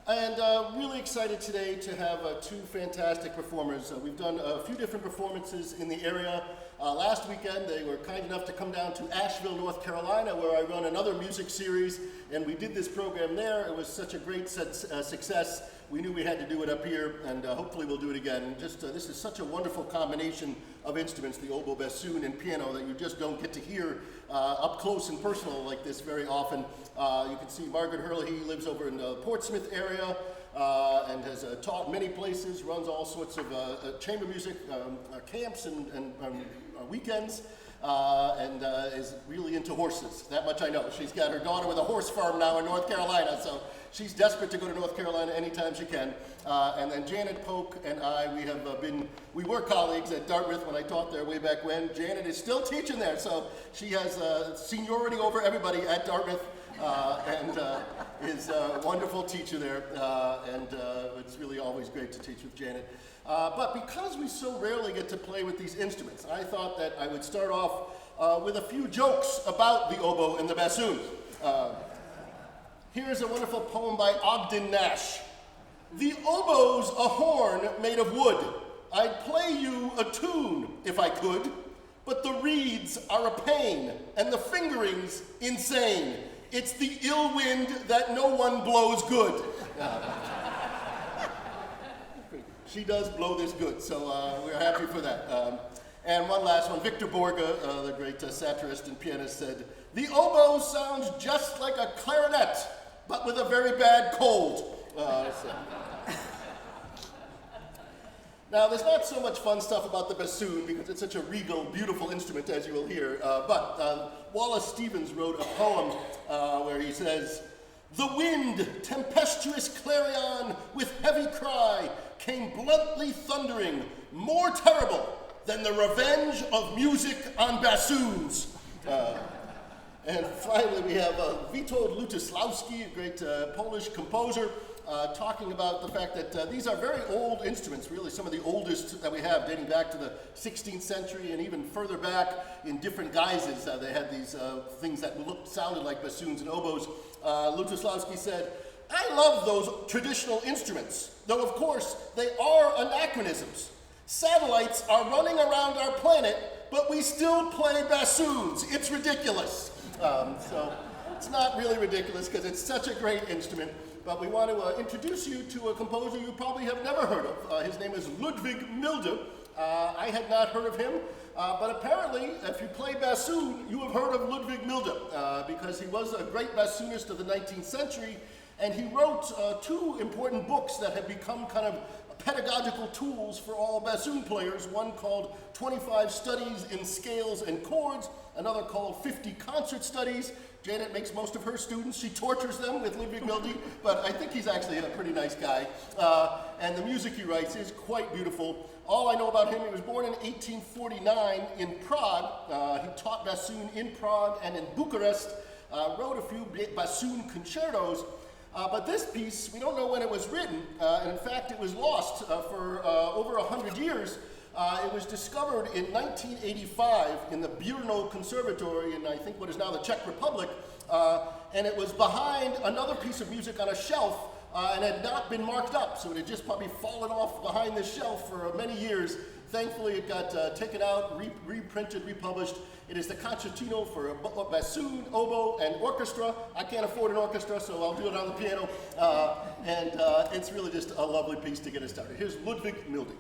And really excited today to have two fantastic performers. We've done a few different performances in the area. Last weekend, they were kind enough to come down to Asheville, North Carolina, where I run another music series, and we did this program there. It was such a great success. We knew we had to do it up here, and hopefully we'll do it again. And just this is such a wonderful combination of instruments, the oboe, bassoon, and piano, that you just don't get to hear up close and personal like this very often. You can see Margaret Hurley lives over in the Portsmouth area and has taught many places, runs all sorts of chamber music camps and weekends, and is really into horses. That much I know. She's got her daughter with a horse farm now in North Carolina, so she's desperate to go to North Carolina anytime she can. And then Janet Polk and I, we were colleagues at Dartmouth when I taught there way back when. Janet is still teaching there, so she has seniority over everybody at Dartmouth. And is a wonderful teacher there, and it's really always great to teach with Janet. But because we so rarely get to play with these instruments, I thought that I would start off with a few jokes about the oboe and the bassoon. Here's a wonderful poem by Ogden Nash. The oboe's a horn made of wood. I'd play you a tune if I could, but the reeds are a pain and the fingering's insane. It's the ill wind that no one blows good. She does blow this good, so we're happy for that. And one last one, Victor Borge, the great satirist and pianist, said, the oboe sounds just like a clarinet, but with a very bad cold. Now, there's not so much fun stuff about the bassoon because it's such a regal, beautiful instrument, as you will hear, but Wallace Stevens wrote a poem where he says, the wind, tempestuous clarion with heavy cry, came bluntly thundering, more terrible than the revenge of music on bassoons. And finally, we have Witold Lutosławski, a great Polish composer, talking about the fact that these are very old instruments, really some of the oldest that we have, dating back to the 16th century and even further back in different guises. They had these things that sounded like bassoons and oboes. Lutosławski said, I love those traditional instruments, though of course they are anachronisms. Satellites are running around our planet, but we still play bassoons. It's ridiculous. So it's not really ridiculous because it's such a great instrument. But we want to introduce you to a composer you probably have never heard of. His name is Ludwig Milde. I had not heard of him, but apparently, if you play bassoon, you have heard of Ludwig Milde, because he was a great bassoonist of the 19th century, and he wrote two important books that have become kind of pedagogical tools for all bassoon players, one called 25 Studies in Scales and Chords, another called 50 Concert Studies. Janet makes most of her students, she tortures them with Ludwig Milde, but I think he's actually a pretty nice guy. And the music he writes is quite beautiful. All I know about him, he was born in 1849 in Prague. He taught bassoon in Prague and in Bucharest, wrote a few bassoon concertos. But this piece, we don't know when it was written, and in fact it was lost for over 100 years. It was discovered in 1985 in the Brno Conservatory in I think what is now the Czech Republic, and it was behind another piece of music on a shelf and had not been marked up, so it had just probably fallen off behind this shelf for many years. Thankfully it got taken out, reprinted, republished. It is the concertino for bassoon, oboe, and orchestra. I can't afford an orchestra, so I'll do it on the piano. And it's really just a lovely piece to get us started. Here's Ludwig Milde.